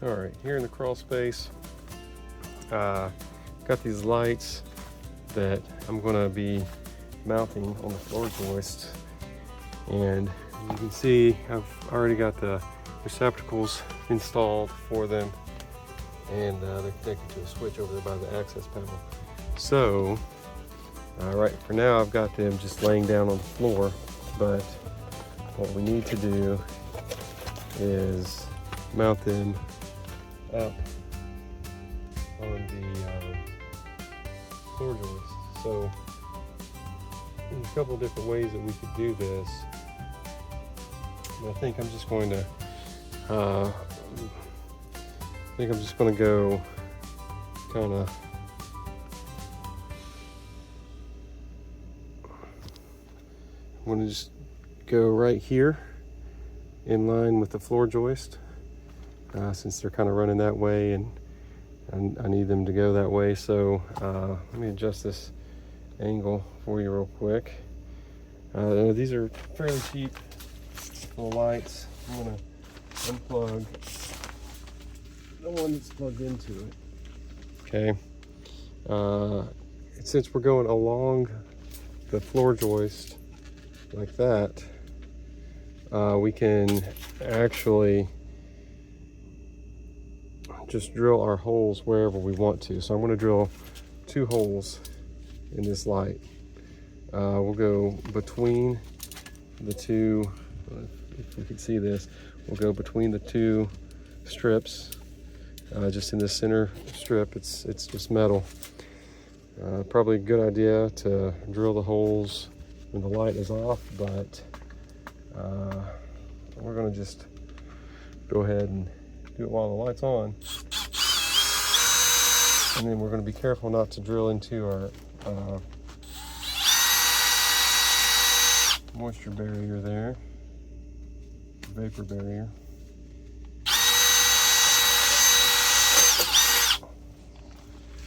All right, here in the crawl space, got these lights that I'm gonna be mounting on the floor joists. And you can see I've already got the receptacles installed for them, and they're connected to a switch over there by the access panel. So, right for now I've got them just laying down on the floor, but what we need to do is mount them up on the floor joist. So there's a couple of different ways that we could do this. I think I'm just going to go kind of just go right here in line with the floor joist, since they're kind of running that way, and I need them to go that way. So let me adjust this angle for you real quick. These are fairly cheap little lights. I'm gonna unplug the one that's plugged into it. Okay. Since we're going along the floor joist like that, we can actually just drill our holes wherever we want to. So I'm going to drill 2 holes in this light. We'll go between the 2, if we can see this, we'll go between the 2 strips, just in the center strip. It's just metal. Probably a good idea to drill the holes when the light is off, but we're going to just go ahead and do it while the light's on. And then we're going to be careful not to drill into our moisture barrier there, vapor barrier.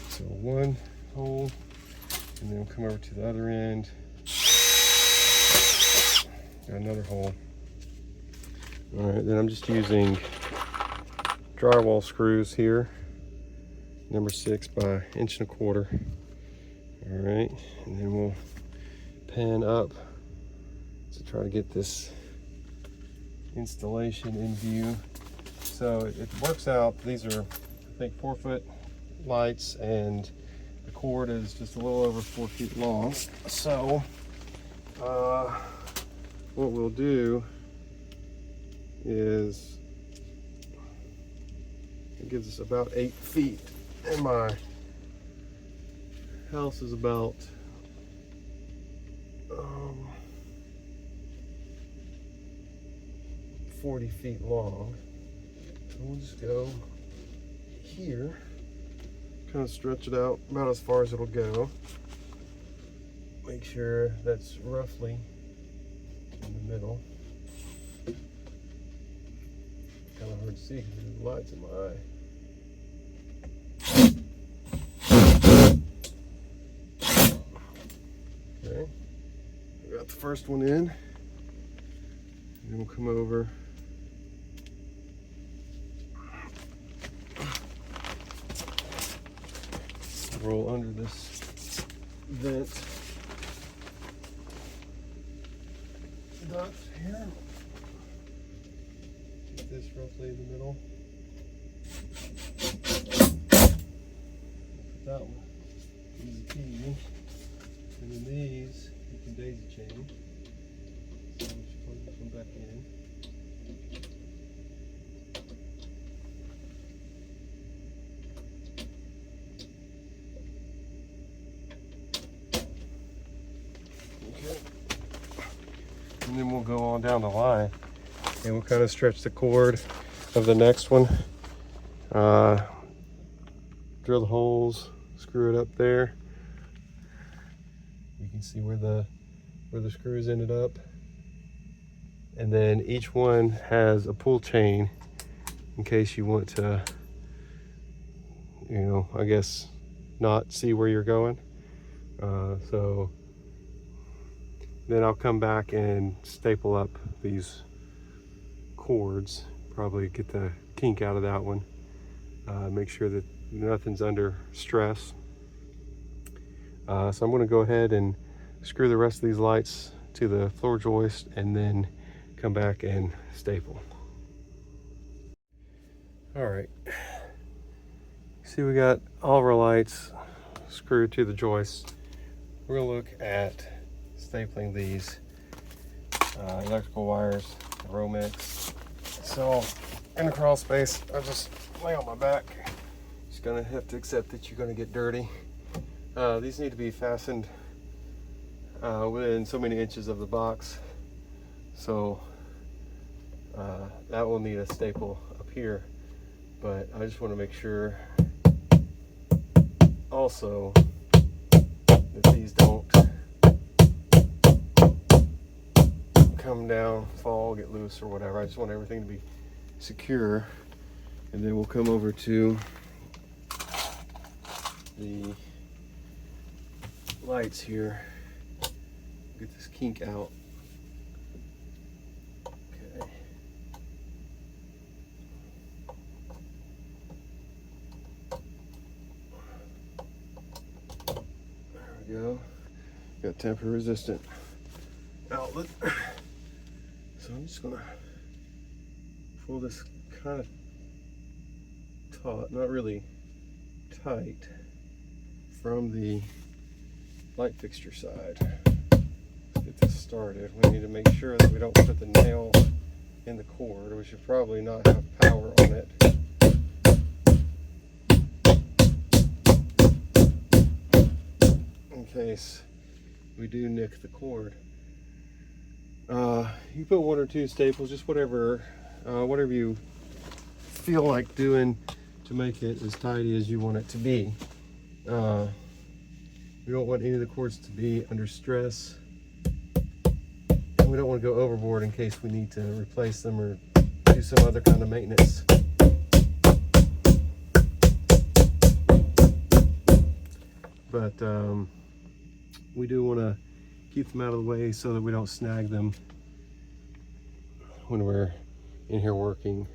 So 1 hole, and then we'll come over to the other end. Got another hole. All right, then I'm just using drywall screws here, number 6 by 1.25 inches. All right, and then we'll pan up to try to get this installation in view. So it works out. These are, I think, 4-foot lights, and the cord is just a little over 4 feet long. So what we'll do is, it gives us about 8 feet, and my house is about 40 feet long. So we'll just go here, kind of stretch it out about as far as it'll go. Make sure that's roughly in the middle. Kind of hard to see because there's lights in my eye. Okay, we got the first one in, and then we'll come over. Roll under this vent duct here. Get this roughly in the middle. Put that one easy peasy. And then these you can daisy chain. So we should plug this one back in. And then we'll go on down the line, and we'll kind of stretch the cord of the next one. Drill the holes, screw it up there. You can see where the screws ended up. And then each one has a pull chain in case you want to, I guess, not see where you're going. So then I'll come back and staple up these cords, probably get the kink out of that one, make sure that nothing's under stress. So I'm going to go ahead and screw the rest of these lights to the floor joist and then come back and staple. All right, see, we got all of our lights screwed to the joist. We're going to look at stapling these electrical wires, Romex. So in the crawl space, I just lay on my back. Just gonna have to accept that you're gonna get dirty. These need to be fastened within so many inches of the box. So that will need a staple up here, but I just want to make sure also that these don't come down, fall, get loose or whatever. I just want everything to be secure. And then we'll come over to the lights here. Get this kink out. Okay. There we go. Got temper resistant outlet. So I'm just gonna pull this kind of taut, not really tight, from the light fixture side. Let's get this started. We need to make sure that we don't put the nail in the cord. We should probably not have power on it. In case we do nick the cord. You put 1 or 2 staples, just whatever you feel like doing to make it as tidy as you want it to be. We don't want any of the cords to be under stress, and we don't want to go overboard in case we need to replace them or do some other kind of maintenance. But we do want to keep them out of the way so that we don't snag them when we're in here working.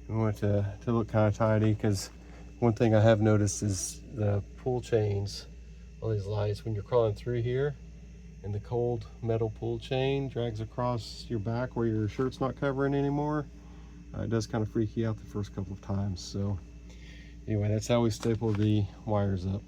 We want it to look kind of tidy, because one thing I have noticed is the pull chains on these lights, when you're crawling through here and the cold metal pull chain drags across your back where your shirt's not covering anymore, it does kind of freak you out the first couple of times. So anyway, that's how we staple the wires up.